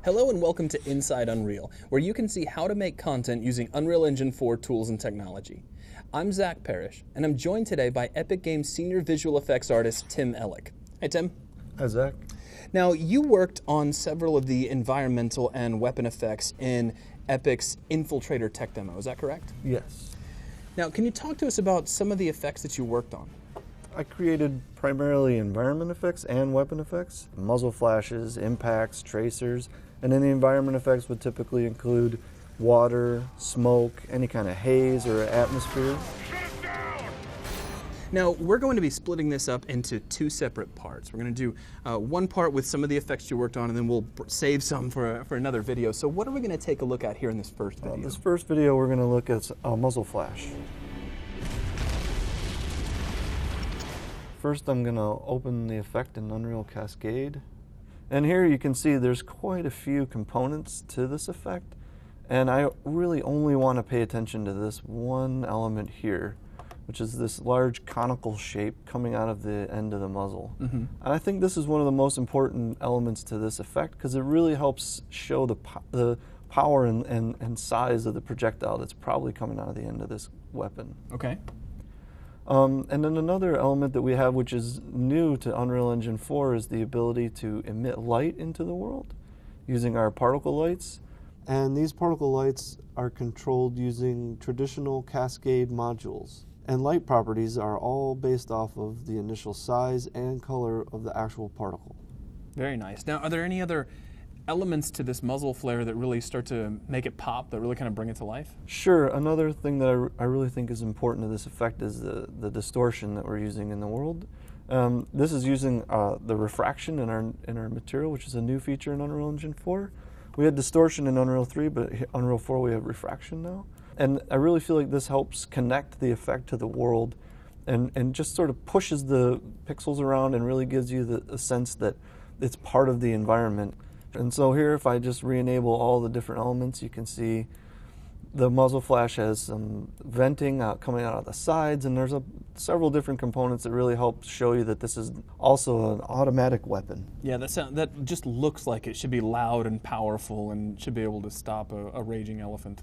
Hello and welcome to Inside Unreal, where you can see how to make content using Unreal Engine 4 tools and technology. I'm Zach Parrish, and I'm joined today by Epic Games senior visual effects artist Tim Elek. Hey Tim. Hi Zach. Now, you worked on several of the environmental and weapon effects in Epic's Infiltrator tech demo, is that correct? Yes. Now, can you talk to us about some of the effects that you worked on? I created primarily environment effects and weapon effects, muzzle flashes, impacts, tracers, and then the environment effects would typically include water, smoke, any kind of haze or atmosphere. Now, we're going to be splitting this up into two separate parts. We're going to do one part with some of the effects you worked on, and then we'll save some for another video. So what are we going to take a look at here in this first video? This first video we're going to look at Muzzle Flash. First I'm going to open the effect in Unreal Cascade. And here you can see there's quite a few components to this effect. And I really only want to pay attention to this one element here, which is this large conical shape coming out of the end of the muzzle. Mm-hmm. And I think this is one of the most important elements to this effect because it really helps show the power and size of the projectile that's probably coming out of the end of this weapon. Okay. And then another element that we have, which is new to Unreal Engine 4, is the ability to emit light into the world using our particle lights. And these particle lights are controlled using traditional cascade modules. And light properties are all based off of the initial size and color of the actual particle. Very nice. Now, are there any other elements to this muzzle flare that really start to make it pop, that really kind of bring it to life? Sure. Another thing that I really think is important to this effect is the distortion that we're using in the world. This is using the refraction in our material, which is a new feature in Unreal Engine 4. We had distortion in Unreal 3, but in Unreal 4 we have refraction now. And I really feel like this helps connect the effect to the world and just sort of pushes the pixels around and really gives you the sense that it's part of the environment. And so here, if I just re-enable all the different elements, you can see the muzzle flash has some venting coming out of the sides, and there's several different components that really help show you that this is also an automatic weapon. Yeah, that just looks like it should be loud and powerful and should be able to stop a raging elephant.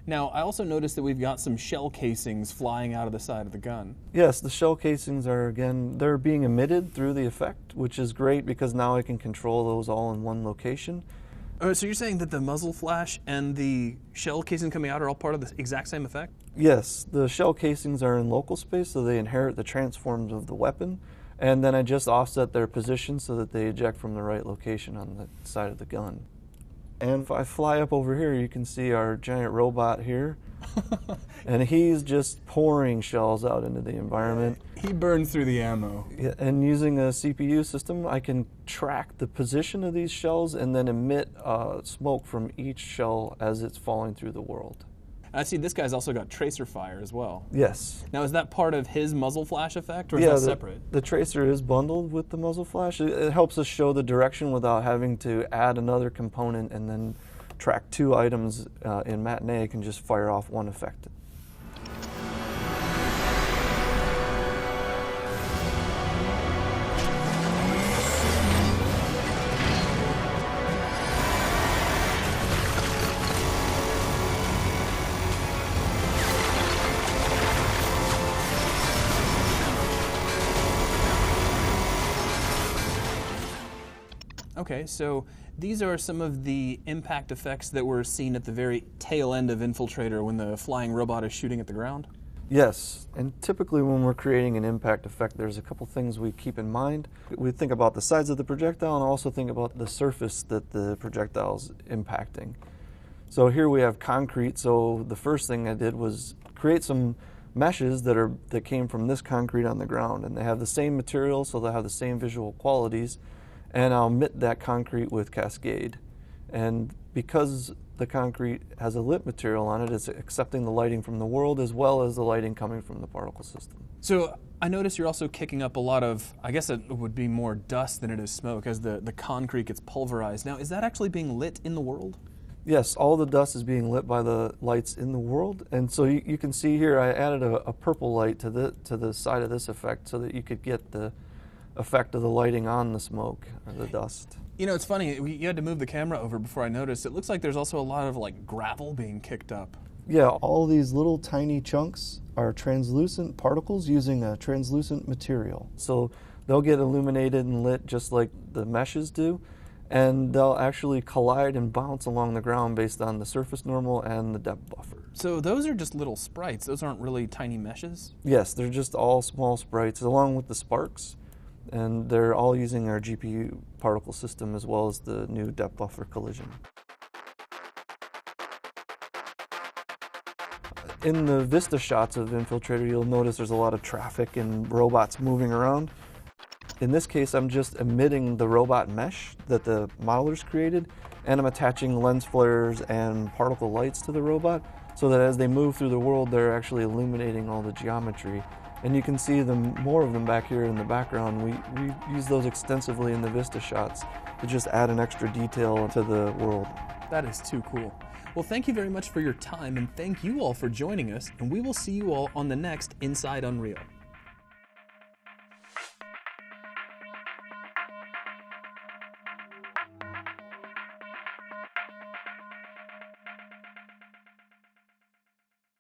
Now, I also noticed that we've got some shell casings flying out of the side of the gun. Yes, the shell casings are, again, they're being emitted through the effect, which is great because now I can control those all in one location. So you're saying that the muzzle flash and the shell casing coming out are all part of the exact same effect? Yes, the shell casings are in local space, so they inherit the transforms of the weapon, and then I just offset their position so that they eject from the right location on the side of the gun. And if I fly up over here, you can see our giant robot here. And he's just pouring shells out into the environment. He burned through the ammo. Yeah, and using a CPU system, I can track the position of these shells and then emit smoke from each shell as it's falling through the world. I see this guy's also got tracer fire as well. Yes. Now, is that part of his muzzle flash effect, or is that separate? The tracer is bundled with the muzzle flash. It helps us show the direction without having to add another component and then track two items in Matinee. It can just fire off one effect. Okay, so these are some of the impact effects that were seen at the very tail end of Infiltrator when the flying robot is shooting at the ground? Yes, and typically when we're creating an impact effect, there's a couple things we keep in mind. We think about the size of the projectile and also think about the surface that the projectile's impacting. So here we have concrete, so the first thing I did was create some meshes that came from this concrete on the ground, and they have the same material, so they have the same visual qualities. And I'll emit that concrete with Cascade. And because the concrete has a lit material on it, it's accepting the lighting from the world as well as the lighting coming from the particle system. So I notice you're also kicking up a lot of, I guess it would be more dust than it is smoke as the concrete gets pulverized. Now, is that actually being lit in the world? Yes, all the dust is being lit by the lights in the world. And so you can see here I added a purple light to the side of this effect so that you could get the effect of the lighting on the smoke or the dust. You know, it's funny, you had to move the camera over before I noticed. It looks like there's also a lot of like gravel being kicked up. Yeah, all these little tiny chunks are translucent particles using a translucent material. So they'll get illuminated and lit just like the meshes do, and they'll actually collide and bounce along the ground based on the surface normal and the depth buffer. So those are just little sprites. Those aren't really tiny meshes? Yes, they're just all small sprites along with the sparks, and they're all using our GPU particle system as well as the new depth buffer collision. In the Vista shots of Infiltrator, you'll notice there's a lot of traffic and robots moving around. In this case, I'm just emitting the robot mesh that the modelers created, and I'm attaching lens flares and particle lights to the robot so that as they move through the world, they're actually illuminating all the geometry. And you can see more of them back here in the background. We use those extensively in the Vista shots to just add an extra detail to the world. That is too cool. Well, thank you very much for your time, and thank you all for joining us, and we will see you all on the next Inside Unreal.